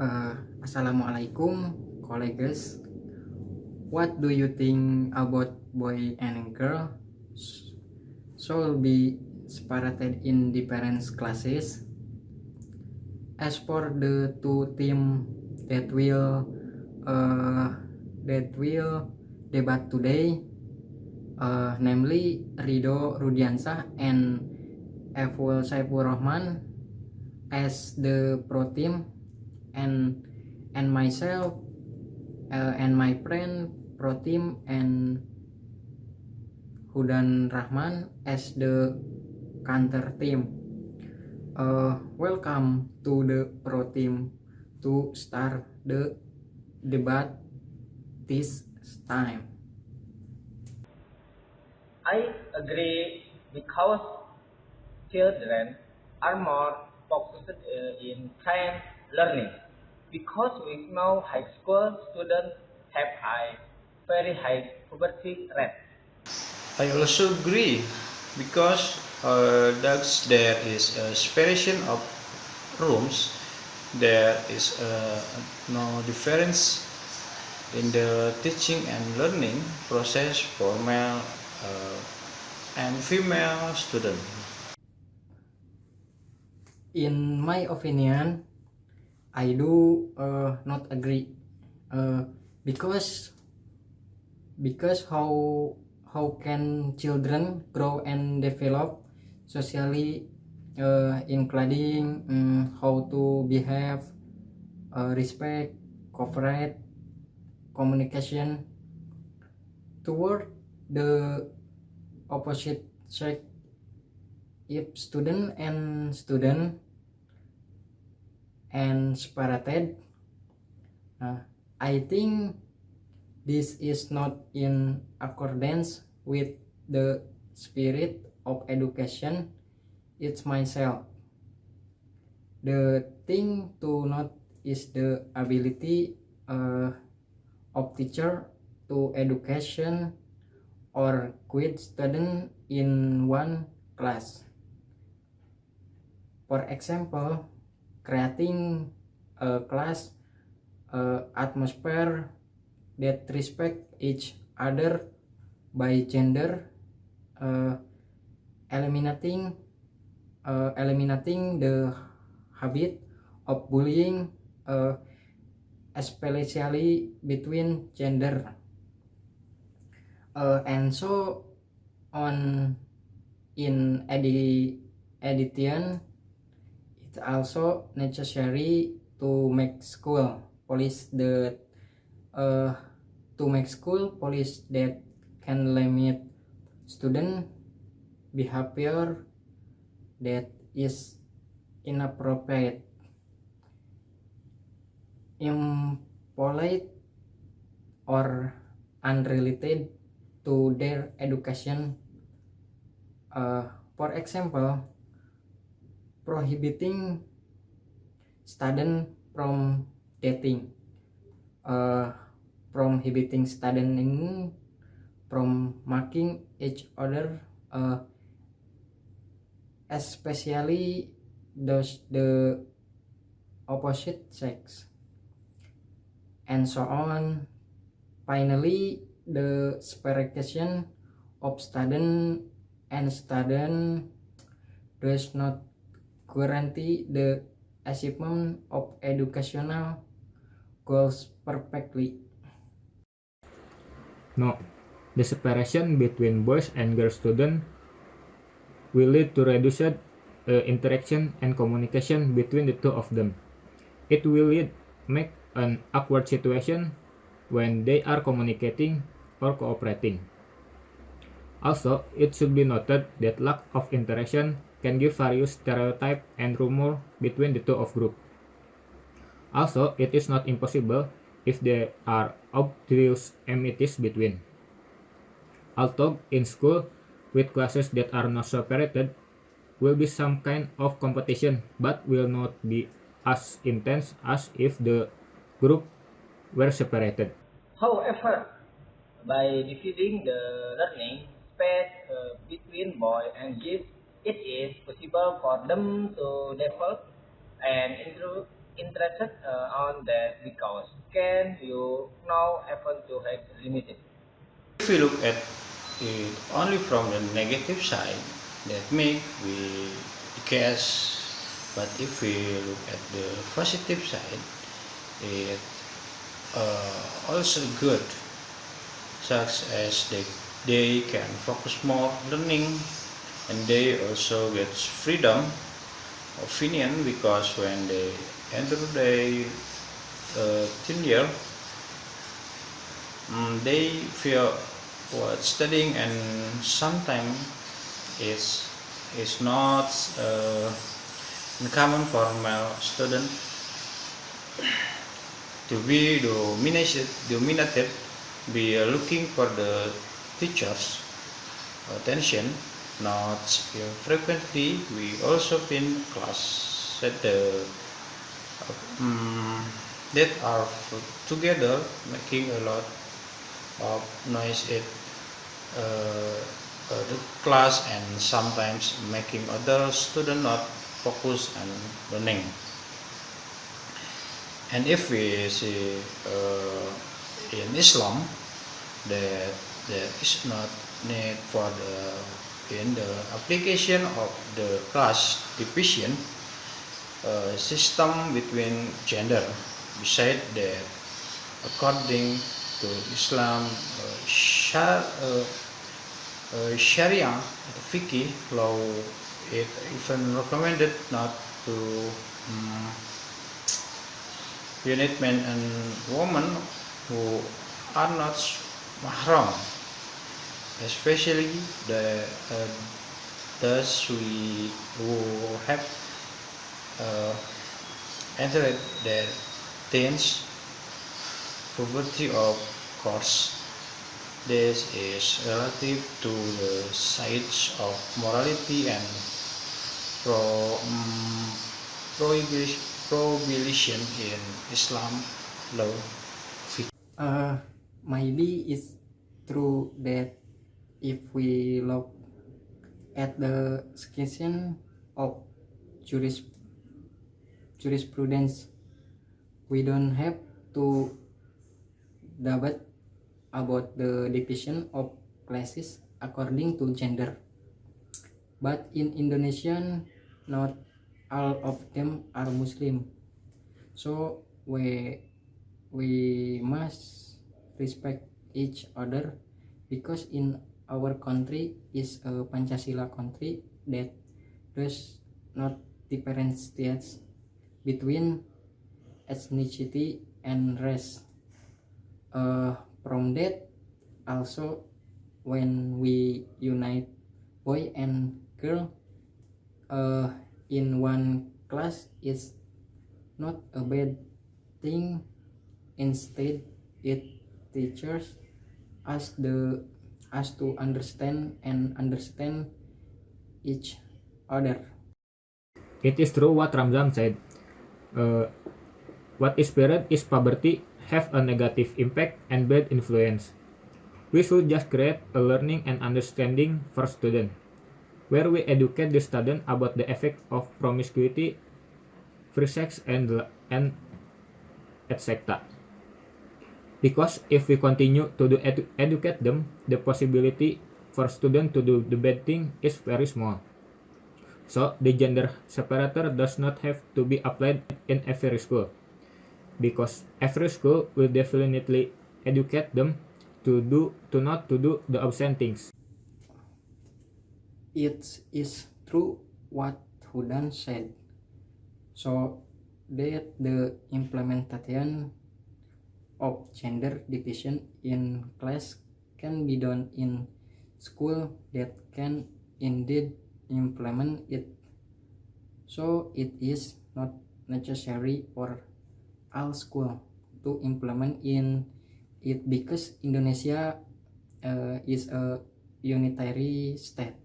Assalamualaikum, colleagues. What do you think about boy and girl should be separated in different classes? As for the two team that will uh, debate today, namely Rido Rudiansah and Eful Saifur Rahman as the pro team, and myself and my friend pro team and Hudan Rahman as the counter team. Welcome to the pro team to start the debate this time. I agree because children are more focused in science learning because we know high school students have a very high puberty rate. I also agree because thus there is a separation of rooms. There is no difference in the teaching and learning process for male and female students. In my opinion, I do not agree uh, because how can children grow and develop socially, including how to behave, respect, cooperate, communication toward the opposite sex. If student and separated, I think this is not in accordance with the spirit of education. It's myself. The thing to note is the ability of teacher to education or quit student in one class. For example, creating a class atmosphere that respect each other by gender, uh, eliminating the habit of bullying, especially between gender, and so on. In addition, it's also necessary to make school police the that can limit student behavior that is inappropriate, impolite, or unrelated to their education. For example, prohibiting student from dating, prohibiting student from marking each other, especially those the opposite sex, and so on. Finally, the separation of student and student does not guarantee the achievement of educational goals perfectly. No, the separation between boys and girls students will lead to reduced interaction and communication between the two of them. It will make an awkward situation when they are communicating or cooperating. Also, it should be noted that lack of interaction can give various stereotypes and rumors between the two of group. Also, it is not impossible if there are obvious enmities between. Although in school, with classes that are not separated, will be some kind of competition, but will not be as intense as if the group were separated. However, by dividing the learning space between boy and girls, it is possible for them to develop and improve interested on that because can you now happen to have limited. If we look at it only from the negative side, that make we guess. But if we look at the positive side, it also good, such as they can focus more learning, and they also get freedom opinion because when they enter the teen year, they feel what studying and sometimes is not uncommon for male student to be dominated be looking for the teacher's attention, not frequently. We also in class that that are together making a lot of noise at uh, the class and sometimes making other student not focus on learning. And if we see in Islam that there is not need for the in the application of the class division system between gender. Beside that, according to Islam, Sharia fiqh law, it even recommended not to unite men and women who are not mahram, especially those who have entered their teens. Poverty, of course, this is relative to the sides of morality and pro, um, prohibition in Islam law. Maybe it's true that if we look at the section of jurisprudence, we don't have to debate about the division of classes according to gender. But in Indonesia, not all of them are Muslim, so we must respect each other because in our country is a Pancasila country that does not differentiate between ethnicity and race. From that, also when we unite boy and girl in one class is not a bad thing. Instead, it teaches us to understand each other. It is true what Ramzan said. What is spread is poverty have a negative impact and bad influence. We should just create a learning and understanding for students, where we educate the student about the effect of promiscuity, free sex, and etc. Because if we continue to educate them, the possibility for students to do the bad thing is very small. So the gender separator does not have to be applied in every school, because every school will definitely educate them to not to do the obscene things. It is true what Hudan said, so that the implementation of gender division in class can be done in school that can indeed implement it. So it is not necessary for all school to implement in it because Indonesia is a unitary state.